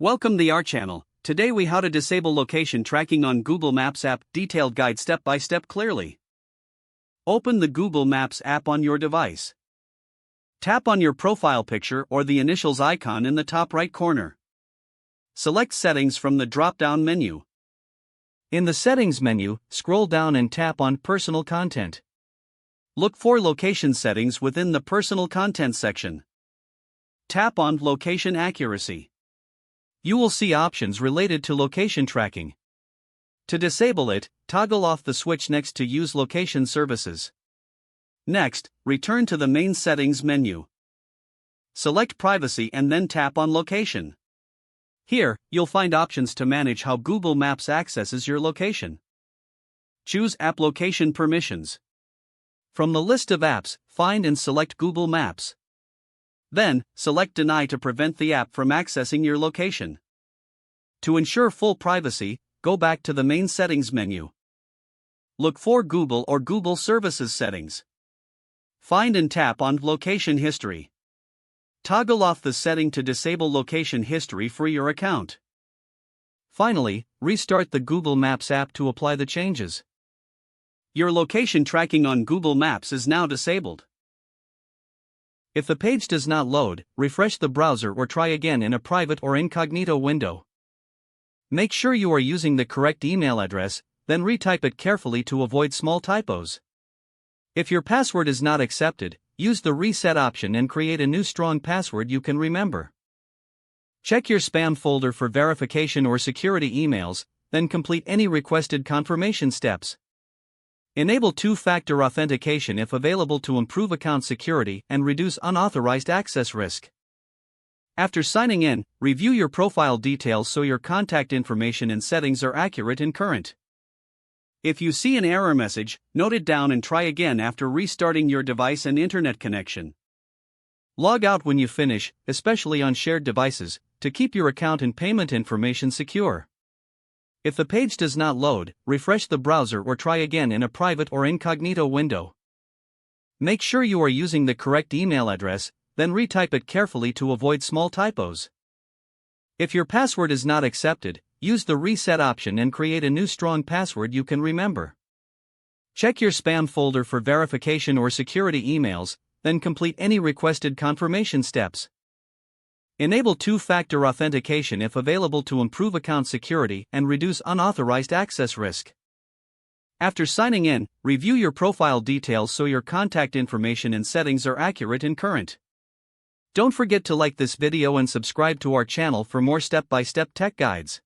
Welcome to our channel. Today we how to disable location tracking on Google Maps app, detailed guide step by step clearly. Open the Google Maps app on your device. Tap on your profile picture or the initials icon in the top right corner. Select Settings from the drop-down menu. In the Settings menu, scroll down and tap on Personal Content. Look for Location Settings within the Personal Content section. Tap on Location Accuracy. You will see options related to location tracking. To disable it, toggle off the switch next to Use Location Services. Next, return to the main Settings menu. Select Privacy and then tap on Location. Here, you'll find options to manage how Google Maps accesses your location. Choose App Location Permissions. From the list of apps, find and select Google Maps. Then, select Deny to prevent the app from accessing your location. To ensure full privacy, go back to the main Settings menu. Look for Google or Google Services Settings. Find and tap on Location History. Toggle off the setting to disable location history for your account. Finally, restart the Google Maps app to apply the changes. Your location tracking on Google Maps is now disabled. If the page does not load, refresh the browser or try again in a private or incognito window. Make sure you are using the correct email address, then retype it carefully to avoid small typos. If your password is not accepted, use the reset option and create a new strong password you can remember. Check your spam folder for verification or security emails, then complete any requested confirmation steps. Enable two-factor authentication if available to improve account security and reduce unauthorized access risk. After signing in, review your profile details so your contact information and settings are accurate and current. If you see an error message, note it down and try again after restarting your device and internet connection. Log out when you finish, especially on shared devices, to keep your account and payment information secure. If the page does not load, refresh the browser or try again in a private or incognito window. Make sure you are using the correct email address, then retype it carefully to avoid small typos. If your password is not accepted, use the reset option and create a new strong password you can remember. Check your spam folder for verification or security emails, then complete any requested confirmation steps. Enable two-factor authentication if available to improve account security and reduce unauthorized access risk. After signing in, review your profile details so your contact information and settings are accurate and current. Don't forget to like this video and subscribe to our channel for more step-by-step tech guides.